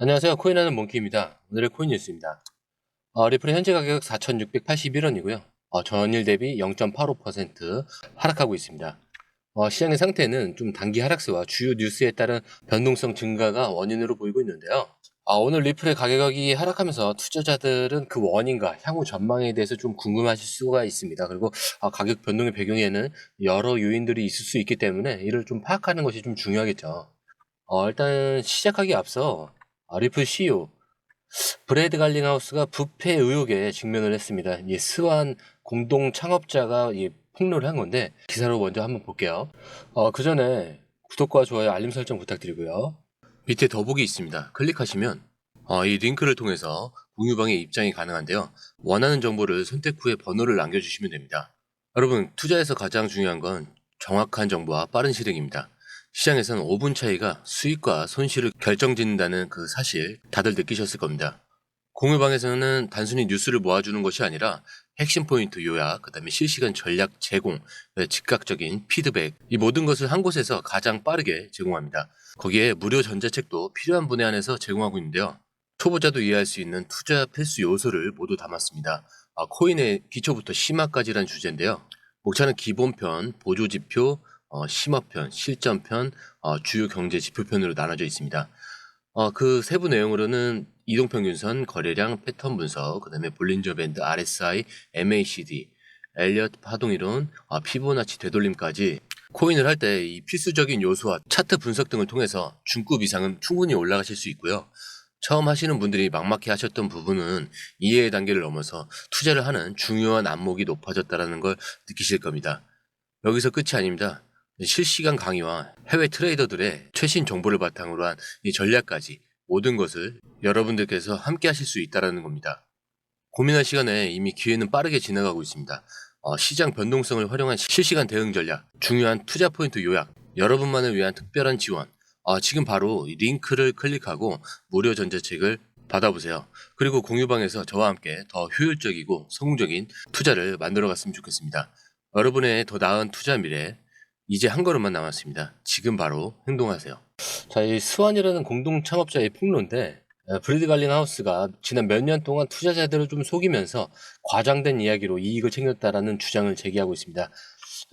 안녕하세요. 코인하는 몽키입니다. 오늘의 코인 뉴스입니다. 리플의 현재 가격 4,681원이고요. 전일 대비 0.85% 하락하고 있습니다. 시장의 상태는 좀 단기 하락세와 주요 뉴스에 따른 변동성 증가가 원인으로 보이고 있는데요. 오늘 리플의 가격이 하락하면서 투자자들은 그 원인과 향후 전망에 대해서 좀 궁금하실 수가 있습니다. 그리고 가격 변동의 배경에는 여러 요인들이 있을 수 있기 때문에 이를 좀 파악하는 것이 좀 중요하겠죠. 일단 시작하기 앞서 리플 CEO 브래드 갈링하우스가 부패 의혹에 직면을 했습니다. 이 스완 공동 창업자가 폭로를 한 건데 기사로 먼저 한번 볼게요. 그 전에 구독과 좋아요, 알림 설정 부탁드리고요. 밑에 더보기 있습니다. 클릭하시면 이 링크를 통해서 공유방에 입장이 가능한데요. 원하는 정보를 선택 후에 번호를 남겨주시면 됩니다. 여러분, 투자에서 가장 중요한 건 정확한 정보와 빠른 실행입니다. 시장에서는 5분 차이가 수익과 손실을 결정짓는다는 그 사실 다들 느끼셨을 겁니다. 공유방에서는 단순히 뉴스를 모아주는 것이 아니라 핵심 포인트 요약, 그 다음에 실시간 전략 제공, 즉각적인 피드백, 이 모든 것을 한 곳에서 가장 빠르게 제공합니다. 거기에 무료 전자책도 필요한 분에 한해서 제공하고 있는데요. 초보자도 이해할 수 있는 투자 필수 요소를 모두 담았습니다. 코인의 기초부터 심화까지란 주제인데요. 목차는 기본편, 보조지표, 심화편, 실전편, 주요 경제 지표편으로 나눠져 있습니다. 그 세부 내용으로는 이동평균선, 거래량, 패턴 분석, 그 다음에 볼린저 밴드, RSI, MACD, 엘리엇 파동이론, 피보나치 되돌림까지 코인을 할 때 이 필수적인 요소와 차트 분석 등을 통해서 중급 이상은 충분히 올라가실 수 있고요. 처음 하시는 분들이 막막해 하셨던 부분은 이해의 단계를 넘어서 투자를 하는 중요한 안목이 높아졌다는 걸 느끼실 겁니다. 여기서 끝이 아닙니다. 실시간 강의와 해외 트레이더들의 최신 정보를 바탕으로 한 이 전략까지 모든 것을 여러분들께서 함께 하실 수 있다는 겁니다. 고민할 시간에 이미 기회는 빠르게 지나가고 있습니다. 시장 변동성을 활용한 실시간 대응 전략, 중요한 투자 포인트 요약, 여러분만을 위한 특별한 지원. 지금 바로 이 링크를 클릭하고 무료 전자책을 받아보세요. 그리고 공유방에서 저와 함께 더 효율적이고 성공적인 투자를 만들어 갔으면 좋겠습니다. 여러분의 더 나은 투자 미래, 이제 한 걸음만 남았습니다. 지금 바로 행동하세요. 자, 이 스완이라는 공동 창업자의 폭로인데, 브리드 갈링하우스가 지난 몇 년 동안 투자자들을 좀 속이면서 과장된 이야기로 이익을 챙겼다라는 주장을 제기하고 있습니다.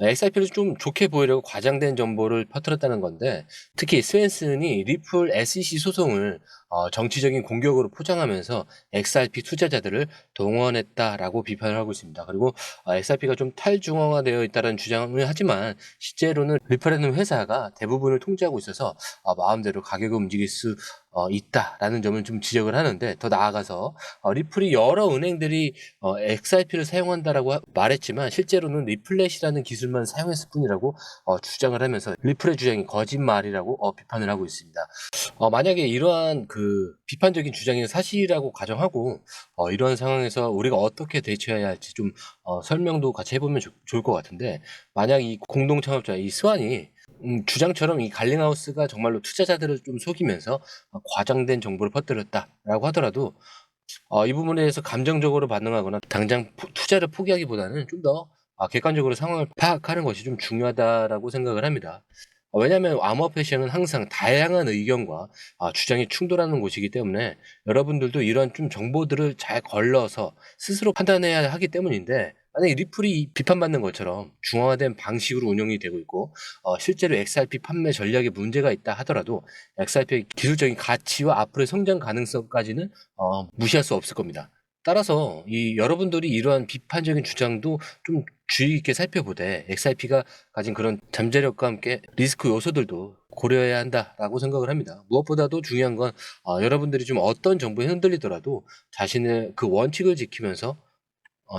XRP를 좀 좋게 보이려고 과장된 정보를 퍼뜨렸다는 건데, 특히 스웬슨이 리플 SEC 소송을 정치적인 공격으로 포장하면서 XRP 투자자들을 동원했다라고 비판을 하고 있습니다. 그리고 XRP가 좀 탈중앙화되어 있다는 주장을 하지만 실제로는 리플이라는 회사가 대부분을 통제하고 있어서 마음대로 가격을 움직일 수 있다라는 점을 좀 지적을 하는데, 더 나아가서 리플이 여러 은행들이 XRP를 사용한다라고 말했지만 실제로는 리플렛이라는 기술만 사용했을 뿐이라고 주장을 하면서 리플의 주장이 거짓말이라고 비판을 하고 있습니다. 만약에 이러한 그 비판적인 주장이 사실이라고 가정하고 이러한 상황에서 우리가 어떻게 대처해야 할지 좀 설명도 같이 해보면 좋을 것 같은데, 만약 이 공동 창업자 이 스완이 주장처럼 이 갈링하우스가 정말로 투자자들을 좀 속이면서 과장된 정보를 퍼뜨렸다라고 하더라도 이 부분에 대해서 감정적으로 반응하거나 당장 투자를 포기하기보다는 좀 더 객관적으로 상황을 파악하는 것이 좀 중요하다라고 생각을 합니다. 왜냐하면 암호화폐 시장은 항상 다양한 의견과 주장이 충돌하는 곳이기 때문에 여러분들도 이런 좀 정보들을 잘 걸러서 스스로 판단해야 하기 때문인데, 만약에 리플이 비판받는 것처럼 중앙화된 방식으로 운영이 되고 있고 실제로 XRP 판매 전략에 문제가 있다 하더라도 XRP의 기술적인 가치와 앞으로의 성장 가능성까지는 무시할 수 없을 겁니다. 따라서 이 여러분들이 이러한 비판적인 주장도 좀 주의 깊게 살펴보되 XRP가 가진 그런 잠재력과 함께 리스크 요소들도 고려해야 한다라고 생각을 합니다. 무엇보다도 중요한 건 여러분들이 좀 어떤 정보에 흔들리더라도 자신의 그 원칙을 지키면서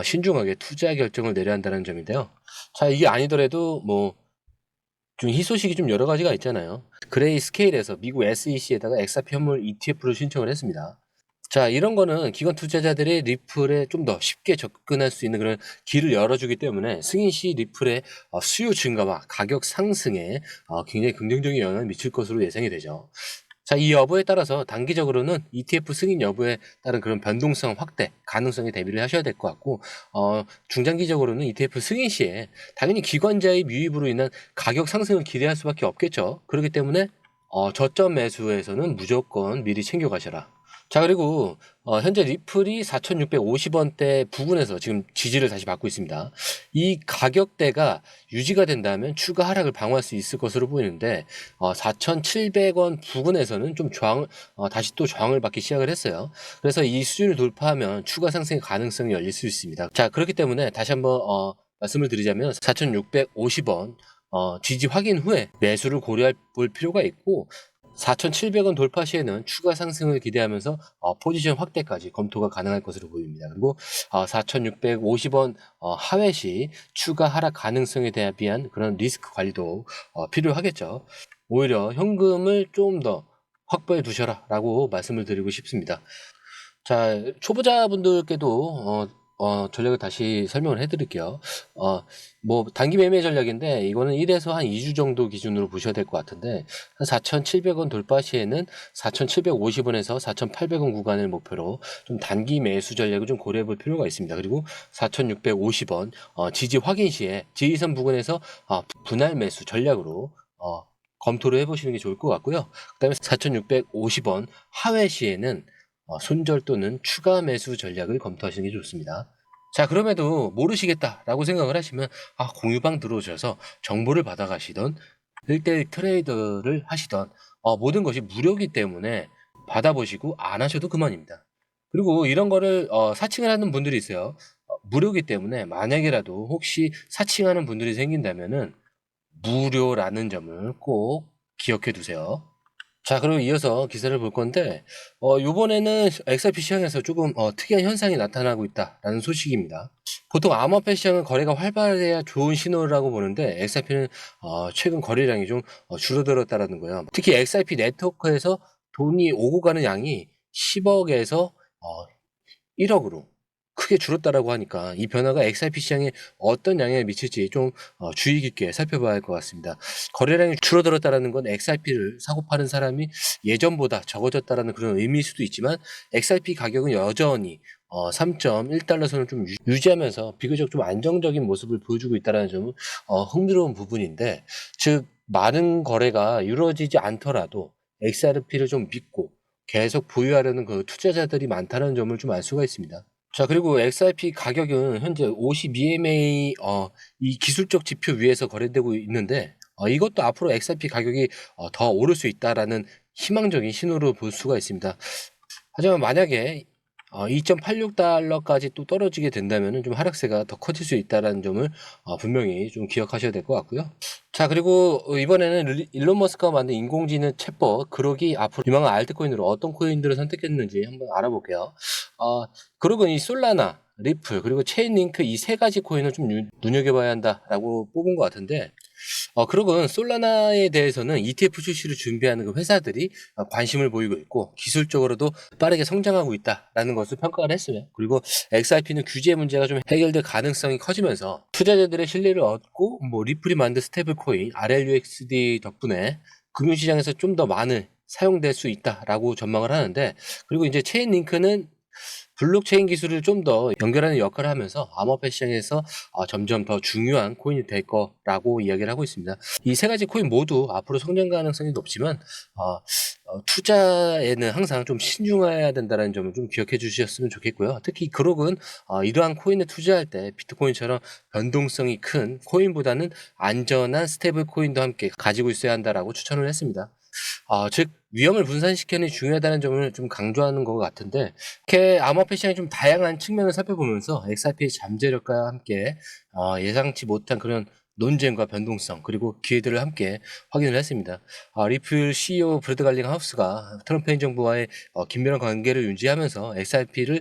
신중하게 투자 결정을 내려야 한다는 점인데요. 자, 이게 아니더라도 뭐 좀 희소식이 좀 여러 가지가 있잖아요. 그레이 스케일에서 미국 SEC에다가 XRP 현물 ETF를 신청을 했습니다. 자, 이런 거는 기관 투자자들이 리플에 좀 더 쉽게 접근할 수 있는 그런 길을 열어주기 때문에 승인 시 리플의 수요 증가와 가격 상승에 굉장히 긍정적인 영향을 미칠 것으로 예상이 되죠. 자, 이 여부에 따라서 단기적으로는 ETF 승인 여부에 따른 그런 변동성 확대 가능성에 대비를 하셔야 될 것 같고, 중장기적으로는 ETF 승인 시에 당연히 기관자의 유입으로 인한 가격 상승을 기대할 수밖에 없겠죠. 그렇기 때문에 저점 매수에서는 무조건 미리 챙겨 가셔라. 자, 그리고 현재 리플이 4,650원대 부근에서 지금 지지를 다시 받고 있습니다. 이 가격대가 유지가 된다면 추가 하락을 방어할 수 있을 것으로 보이는데 4,700원 부근에서는 좀 다시 또 저항을 받기 시작을 했어요. 그래서 이 수준을 돌파하면 추가 상승의 가능성이 열릴 수 있습니다. 자, 그렇기 때문에 다시 한번 말씀을 드리자면 4,650원 지지 확인 후에 매수를 고려해 볼 필요가 있고, 4,700원 돌파 시에는 추가 상승을 기대하면서 포지션 확대까지 검토가 가능할 것으로 보입니다. 그리고 4,650원 하회 시 추가 하락 가능성에 대비한 그런 리스크 관리도 필요하겠죠. 오히려 현금을 좀 더 확보해 두셔라 라고 말씀을 드리고 싶습니다. 자, 초보자분들께도 전략을 다시 설명을 해드릴게요. 뭐 단기 매매 전략인데 이거는 1에서 한 2주 정도 기준으로 보셔야 될 것 같은데, 한 4,700원 돌파 시에는 4,750원에서 4,800원 구간을 목표로 좀 단기 매수 전략을 좀 고려해 볼 필요가 있습니다. 그리고 4,650원 지지 확인 시에 지지선 부근에서 분할 매수 전략으로 검토를 해보시는 게 좋을 것 같고요. 그 다음에 4,650원 하회 시에는 손절 또는 추가 매수 전략을 검토하시는 게 좋습니다. 자, 그럼에도 모르시겠다라고 생각을 하시면 공유방 들어오셔서 정보를 받아가시던 1대1 트레이더를 하시던 모든 것이 무료이기 때문에 받아보시고 안 하셔도 그만입니다. 그리고 이런 거를 사칭을 하는 분들이 있어요. 무료이기 때문에 만약에라도 혹시 사칭하는 분들이 생긴다면은 무료라는 점을 꼭 기억해 두세요. 자, 그럼 이어서 기사를 볼 건데, 요번에는 XRP 시장에서 조금 특이한 현상이 나타나고 있다라는 소식입니다. 보통 암호화폐 시장은 거래가 활발해야 좋은 신호라고 보는데, XRP는 최근 거래량이 좀 줄어들었다라는 거예요. 특히 XRP 네트워크에서 돈이 오고 가는 양이 10억에서 1억으로 크게 줄었다라고 하니까 이 변화가 XRP 시장에 어떤 영향을 미칠지 좀 주의 깊게 살펴봐야 할 것 같습니다. 거래량이 줄어들었다라는 건 XRP를 사고 파는 사람이 예전보다 적어졌다라는 그런 의미일 수도 있지만, XRP 가격은 여전히 3.1달러 선을 좀 유지하면서 비교적 좀 안정적인 모습을 보여주고 있다는 점은 흥미로운 부분인데, 즉 많은 거래가 이루어지지 않더라도 XRP를 좀 믿고 계속 보유하려는 그 투자자들이 많다는 점을 좀 알 수가 있습니다. 자, 그리고 XRP 가격은 현재 52MA 이 기술적 지표 위에서 거래되고 있는데, 이것도 앞으로 XRP 가격이 더 오를 수 있다라는 희망적인 신호로 볼 수가 있습니다. 하지만 만약에 2.86달러까지 또 떨어지게 된다면 좀 하락세가 더 커질 수 있다는 점을 분명히 좀 기억하셔야 될 것 같고요. 자, 그리고 이번에는 일론 머스크가 만든 인공지능 챗봇 그록이 앞으로 유망한 알트코인으로 어떤 코인들을 선택했는지 한번 알아볼게요. 그록은 이 솔라나, 리플, 그리고 체인링크 이 세 가지 코인을 좀 눈여겨봐야 한다라고 뽑은 것 같은데, 그러건 솔라나에 대해서는 ETF 출시를 준비하는 그 회사들이 관심을 보이고 있고 기술적으로도 빠르게 성장하고 있다라는 것을 평가를 했어요. 그리고 XRP는 규제 문제가 좀 해결될 가능성이 커지면서 투자자들의 신뢰를 얻고 뭐 리플이 만든 스테이블 코인 RLUXD 덕분에 금융시장에서 좀 더 많이 사용될 수 있다라고 전망을 하는데, 그리고 이제 체인링크는 블록체인 기술을 좀 더 연결하는 역할을 하면서 암호화폐 시장에서 점점 더 중요한 코인이 될 거라고 이야기를 하고 있습니다. 이 세 가지 코인 모두 앞으로 성장 가능성이 높지만 투자에는 항상 좀 신중해야 된다는 점을 좀 기억해 주셨으면 좋겠고요. 특히 그록은 이러한 코인에 투자할 때 비트코인처럼 변동성이 큰 코인보다는 안전한 스테이블 코인도 함께 가지고 있어야 한다라고 추천을 했습니다. 즉 위험을 분산시키는 게 중요하다는 점을 좀 강조하는 것 같은데, 이렇게 암호화폐 시장의 좀 다양한 측면을 살펴보면서 XRP의 잠재력과 함께 예상치 못한 그런 논쟁과 변동성 그리고 기회들을 함께 확인을 했습니다. 리플 CEO 브래드 갈링하우스가 트럼프 행정부와의 긴밀한 관계를 유지하면서 XRP를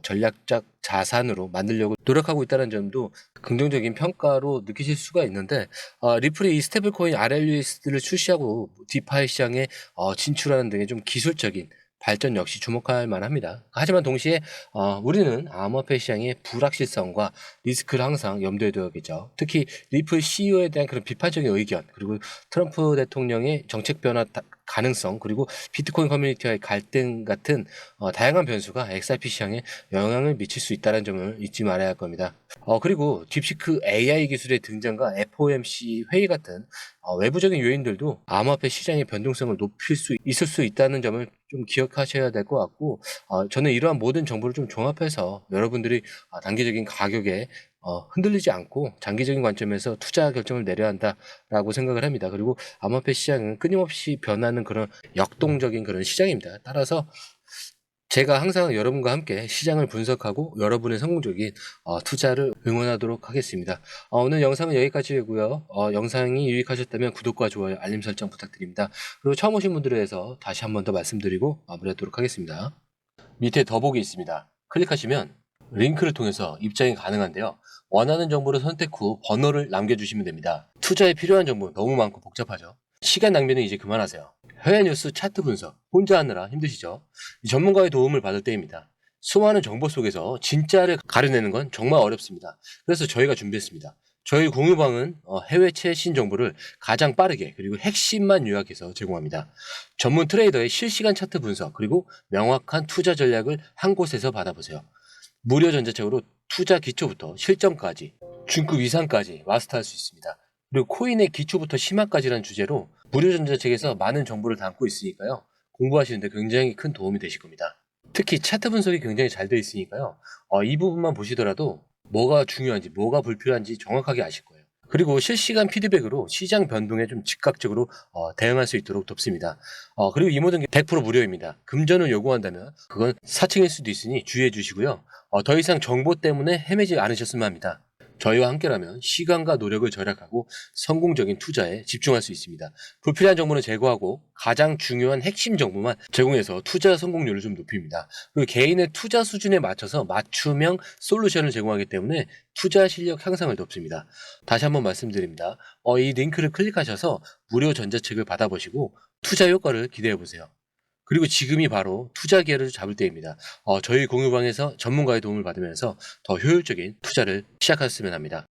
전략적 자산으로 만들려고 노력하고 있다는 점도 긍정적인 평가로 느끼실 수가 있는데, 리플이 이 스테이블코인 RLUSD를 출시하고 디파이 시장에 진출하는 등의 좀 기술적인 발전 역시 주목할 만합니다. 하지만 동시에 우리는 암호화폐 시장의 불확실성과 리스크를 항상 염두에 둬야겠죠. 특히 리플 CEO에 대한 그런 비판적인 의견, 그리고 트럼프 대통령의 정책 변화 가능성, 그리고 비트코인 커뮤니티와의 갈등 같은 다양한 변수가 XRP 시장에 영향을 미칠 수 있다는 점을 잊지 말아야 할 겁니다. 그리고 딥시크 AI 기술의 등장과 FOMC 회의 같은 외부적인 요인들도 암호화폐 시장의 변동성을 높일 수 있을 수 있다는 점을 좀 기억하셔야 될 것 같고, 저는 이러한 모든 정보를 좀 종합해서 여러분들이 단기적인 가격에 흔들리지 않고 장기적인 관점에서 투자 결정을 내려야 한다라고 생각을 합니다. 그리고 암호화폐 시장은 끊임없이 변하는 그런 역동적인 그런 시장입니다. 따라서 제가 항상 여러분과 함께 시장을 분석하고 여러분의 성공적인 투자를 응원하도록 하겠습니다. 오늘 영상은 여기까지고요. 영상이 유익하셨다면 구독과 좋아요, 알림 설정 부탁드립니다. 그리고 처음 오신 분들을 위해서 다시 한 번 더 말씀드리고 마무리하도록 하겠습니다. 밑에 더보기 있습니다. 클릭하시면 링크를 통해서 입장이 가능한데요. 원하는 정보를 선택 후 번호를 남겨주시면 됩니다. 투자에 필요한 정보 너무 많고 복잡하죠. 시간 낭비는 이제 그만하세요. 해외 뉴스 차트 분석 혼자 하느라 힘드시죠? 전문가의 도움을 받을 때입니다. 수많은 정보 속에서 진짜를 가려내는 건 정말 어렵습니다. 그래서 저희가 준비했습니다. 저희 공유방은 해외 최신 정보를 가장 빠르게 그리고 핵심만 요약해서 제공합니다. 전문 트레이더의 실시간 차트 분석 그리고 명확한 투자 전략을 한 곳에서 받아보세요. 무료 전자책으로 투자 기초부터 실전까지 중급 이상까지 마스터할 수 있습니다. 그리고 코인의 기초부터 심화까지라는 주제로 무료 전자책에서 많은 정보를 담고 있으니까요. 공부하시는데 굉장히 큰 도움이 되실 겁니다. 특히 차트 분석이 굉장히 잘 되어 있으니까요. 이 부분만 보시더라도 뭐가 중요한지 뭐가 불필요한지 정확하게 아실 거예요. 그리고 실시간 피드백으로 시장 변동에 좀 즉각적으로 대응할 수 있도록 돕습니다. 그리고 이 모든 게 100% 무료입니다. 금전을 요구한다면 그건 사칭일 수도 있으니 주의해 주시고요. 더 이상 정보 때문에 헤매지 않으셨으면 합니다. 저희와 함께라면 시간과 노력을 절약하고 성공적인 투자에 집중할 수 있습니다. 불필요한 정보는 제거하고 가장 중요한 핵심 정보만 제공해서 투자 성공률을 좀 높입니다. 그리고 개인의 투자 수준에 맞춰서 맞춤형 솔루션을 제공하기 때문에 투자 실력 향상을 돕습니다. 다시 한번 말씀드립니다. 이 링크를 클릭하셔서 무료 전자책을 받아보시고 투자 효과를 기대해 보세요. 그리고 지금이 바로 투자 기회를 잡을 때입니다. 저희 공유방에서 전문가의 도움을 받으면서 더 효율적인 투자를 시작하셨으면 합니다.